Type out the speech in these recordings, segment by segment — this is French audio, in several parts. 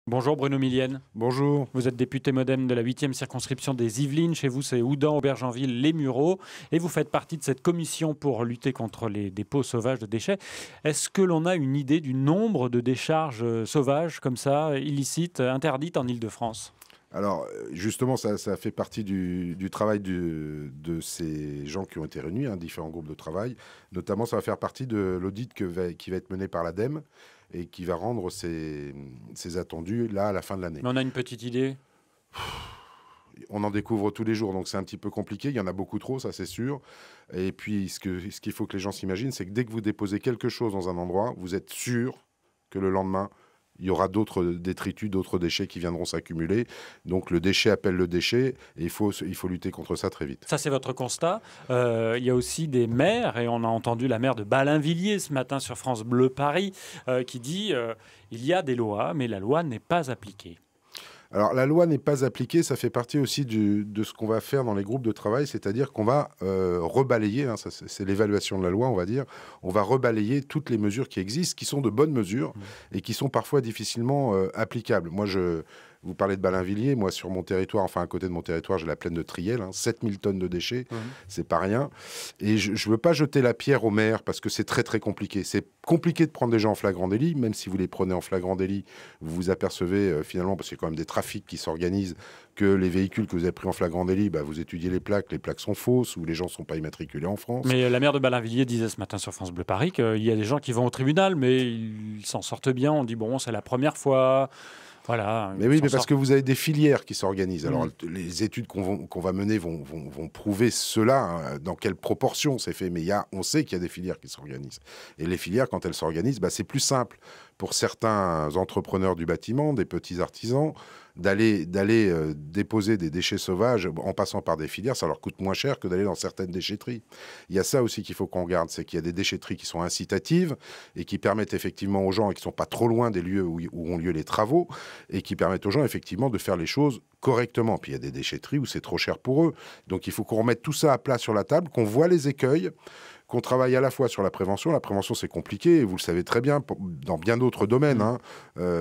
Bonjour Bruno Millienne, Bonjour. vous êtes député MoDem de la 8e circonscription des Yvelines. Chez vous, c'est Houdan, Aubergenville, Les Mureaux. Et vous faites partie de cette commission pour lutter contre les dépôts sauvages de déchets. Est-ce que l'on a une idée du nombre de décharges sauvages, comme ça, illicites, interdites en Île-de-France ? Alors, justement, ça fait partie du travail de ces gens qui ont été réunis, différents groupes de travail. Notamment, ça va faire partie de l'audit qui va être mené par l'ADEME et qui va rendre ses attendus là à la fin de l'année. Mais on a une petite idée ? On en découvre tous les jours, donc c'est un petit peu compliqué. Il y en a beaucoup trop, ça c'est sûr. Et puis, ce qu'il faut que les gens s'imaginent, c'est que dès que vous déposez quelque chose dans un endroit, vous êtes sûr que le lendemain, il y aura d'autres détritus, d'autres déchets qui viendront s'accumuler. Donc le déchet appelle le déchet et il faut lutter contre ça très vite. Ça, c'est votre constat. Il y a aussi des maires, et on a entendu la maire de Ballainvilliers ce matin sur France Bleu Paris, qui dit il y a des lois, mais la loi n'est pas appliquée. Alors la loi n'est pas appliquée, ça fait partie aussi de ce qu'on va faire dans les groupes de travail, c'est-à-dire qu'on va rebalayer, c'est l'évaluation de la loi, on va dire, on va rebalayer toutes les mesures qui existent, qui sont de bonnes mesures et qui sont parfois difficilement applicables. Vous parlez de Ballainvilliers, moi sur mon territoire, enfin à côté de mon territoire, j'ai la plaine de Triel, 7000 tonnes de déchets, c'est pas rien. Et je ne veux pas jeter la pierre aux maires parce que c'est très très compliqué. C'est compliqué de prendre des gens en flagrant délit, même si vous les prenez en flagrant délit, vous vous apercevez finalement, parce qu'il y a quand même des trafics qui s'organisent, que les véhicules que vous avez pris en flagrant délit, vous étudiez les plaques sont fausses ou les gens ne sont pas immatriculés en France. Mais la maire de Ballainvilliers disait ce matin sur France Bleu Paris qu'il y a des gens qui vont au tribunal, mais ils s'en sortent bien. On dit bon, c'est la première fois. Voilà, mais oui, mais parce que vous avez des filières qui s'organisent. Alors, les études qu'on va mener vont prouver cela, dans quelle proportion c'est fait. Mais on sait qu'il y a des filières qui s'organisent. Et les filières, quand elles s'organisent, c'est plus simple pour certains entrepreneurs du bâtiment, des petits artisans, d'aller déposer des déchets sauvages en passant par des filières. Ça leur coûte moins cher que d'aller dans certaines déchetteries. Il y a ça aussi qu'il faut qu'on regarde, c'est qu'il y a des déchetteries qui sont incitatives et qui permettent effectivement aux gens, et qui ne sont pas trop loin des lieux où ont lieu les travaux, et qui permettent aux gens effectivement de faire les choses correctement. Puis il y a des déchetteries où c'est trop cher pour eux. Donc il faut qu'on remette tout ça à plat sur la table, qu'on voit les écueils, qu'on travaille à la fois sur la prévention. La prévention, c'est compliqué, et vous le savez très bien, dans bien d'autres domaines.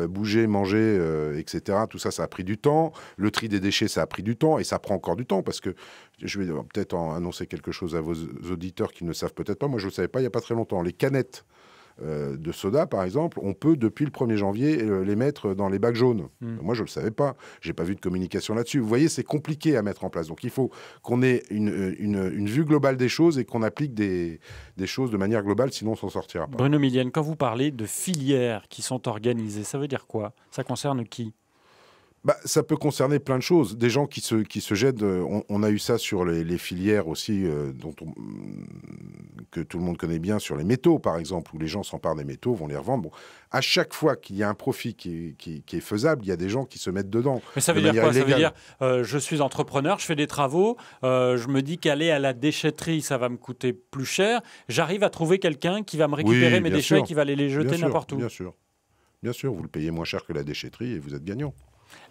Bouger, manger, etc. Tout ça, ça a pris du temps. Le tri des déchets, ça a pris du temps, et ça prend encore du temps, parce que je vais peut-être annoncer quelque chose à vos auditeurs qui ne savent peut-être pas. Moi, je ne le savais pas il n'y a pas très longtemps. Les canettes de soda, par exemple, on peut, depuis le 1er janvier, les mettre dans les bacs jaunes. Moi, je ne le savais pas. Je n'ai pas vu de communication là-dessus. Vous voyez, c'est compliqué à mettre en place. Donc, il faut qu'on ait une vue globale des choses et qu'on applique des choses de manière globale, sinon on s'en sortira pas. Bruno Millienne, quand vous parlez de filières qui sont organisées, ça veut dire quoi ? Ça concerne qui ? Ça peut concerner plein de choses. Des gens qui se jettent. On a eu ça sur les filières aussi, que tout le monde connaît bien, sur les métaux, par exemple, où les gens s'emparent des métaux, vont les revendre. Bon, à chaque fois qu'il y a un profit qui est faisable, il y a des gens qui se mettent dedans. Mais ça veut dire quoi ? Ça veut dire, je suis entrepreneur, je fais des travaux, je me dis qu'aller à la déchetterie, ça va me coûter plus cher. J'arrive à trouver quelqu'un qui va me récupérer mes déchets, qui va aller les jeter n'importe où. Bien sûr, vous le payez moins cher que la déchetterie et vous êtes gagnant.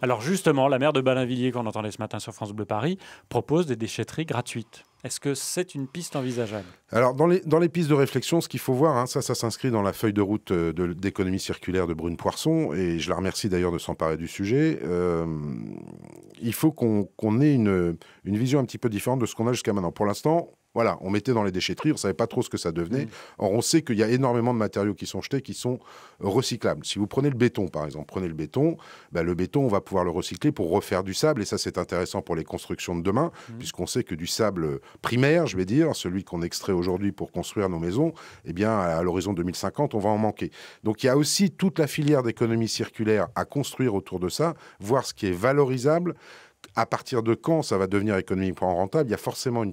Alors justement, la maire de Ballainvilliers, qu'on entendait ce matin sur France Bleu Paris, propose des déchetteries gratuites. Est-ce que c'est une piste envisageable ? Alors, dans les pistes de réflexion, ce qu'il faut voir, ça s'inscrit dans la feuille de route d'économie circulaire de Brune Poirson, et je la remercie d'ailleurs de s'emparer du sujet. Il faut qu'on ait une vision un petit peu différente de ce qu'on a jusqu'à maintenant. Pour l'instant, voilà, on mettait dans les déchetteries, on ne savait pas trop ce que ça devenait. Or, on sait qu'il y a énormément de matériaux qui sont jetés, qui sont recyclables. Si vous prenez le béton, par exemple, le béton, on va pouvoir le recycler pour refaire du sable. Et ça, c'est intéressant pour les constructions de demain, puisqu'on sait que du sable primaire, je vais dire, celui qu'on extrait aujourd'hui pour construire nos maisons, eh bien, à l'horizon 2050, on va en manquer. Donc, il y a aussi toute la filière d'économie circulaire à construire autour de ça, voir ce qui est valorisable. À partir de quand ça va devenir économiquement rentable ? Il y a forcément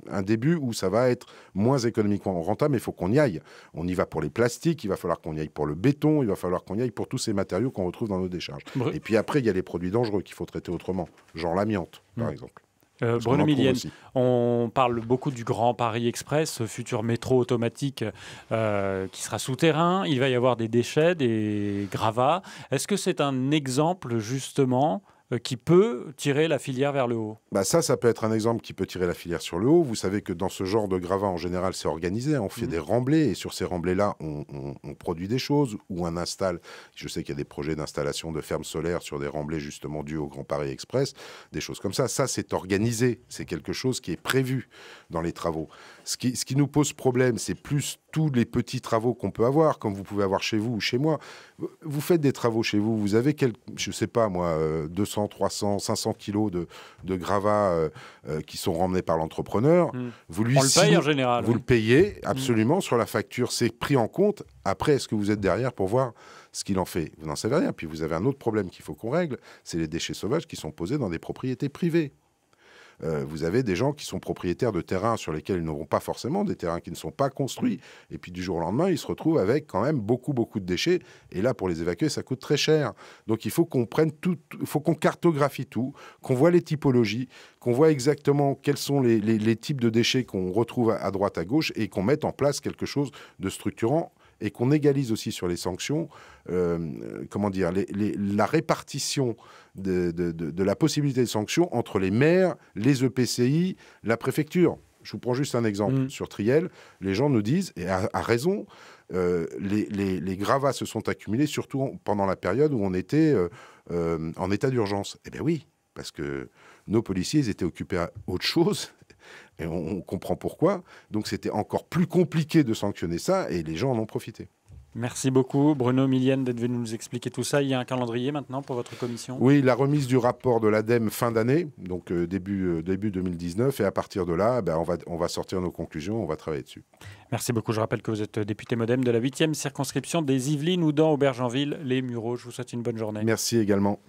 un début où ça va être moins économiquement rentable, mais il faut qu'on y aille. On y va pour les plastiques, il va falloir qu'on y aille pour le béton, il va falloir qu'on y aille pour tous ces matériaux qu'on retrouve dans nos décharges. Et puis après, il y a les produits dangereux qu'il faut traiter autrement, genre l'amiante, par exemple. Bruno Millienne, on parle beaucoup du Grand Paris Express, ce futur métro automatique qui sera souterrain. Il va y avoir des déchets, des gravats. Est-ce que c'est un exemple, justement, qui peut tirer la filière vers le haut? Bah ça peut être un exemple qui peut tirer la filière sur le haut. Vous savez que dans ce genre de gravats, en général, c'est organisé. On fait des remblais et sur ces remblais-là, on produit des choses ou on installe. Je sais qu'il y a des projets d'installation de fermes solaires sur des remblais justement dus au Grand Paris Express, des choses comme ça. Ça, c'est organisé. C'est quelque chose qui est prévu dans les travaux. Ce qui nous pose problème, c'est plus tous les petits travaux qu'on peut avoir, comme vous pouvez avoir chez vous ou chez moi. Vous faites des travaux chez vous, vous avez, je ne sais pas moi, 200, 300, 500 kilos de gravats qui sont ramenés par l'entrepreneur. Vous lui On le paye en général. Vous le payez absolument sur la facture, c'est pris en compte. Après, est-ce que vous êtes derrière pour voir ce qu'il en fait? Vous n'en savez rien. Puis vous avez un autre problème qu'il faut qu'on règle, c'est les déchets sauvages qui sont posés dans des propriétés privées. Vous avez des gens qui sont propriétaires de terrains sur lesquels ils n'auront pas forcément, des terrains qui ne sont pas construits, et puis du jour au lendemain, ils se retrouvent avec quand même beaucoup de déchets, et là, pour les évacuer, ça coûte très cher. Donc il faut qu'on prenne tout, il faut qu'on cartographie tout, qu'on voit les typologies, qu'on voit exactement quels sont les types de déchets qu'on retrouve à droite, à gauche, et qu'on mette en place quelque chose de structurant, et qu'on égalise aussi sur les sanctions, la répartition de la possibilité de sanctions entre les maires, les EPCI, la préfecture. Je vous prends juste un exemple. Sur Triel, les gens nous disent, et à raison, les gravats se sont accumulés, surtout pendant la période où on était en état d'urgence. Eh bien oui, parce que nos policiers ils étaient occupés à autre chose. Et on comprend pourquoi. Donc c'était encore plus compliqué de sanctionner ça et les gens en ont profité. Merci beaucoup Bruno Millienne d'être venu nous expliquer tout ça. Il y a un calendrier maintenant pour votre commission? Oui, la remise du rapport de l'ADEME fin d'année, donc début 2019. Et à partir de là, on va sortir nos conclusions, on va travailler dessus. Merci beaucoup. Je rappelle que vous êtes député MoDem de la 8e circonscription des Yvelines, Houdan, Aubergenville, les Mureaux. Je vous souhaite une bonne journée. Merci également.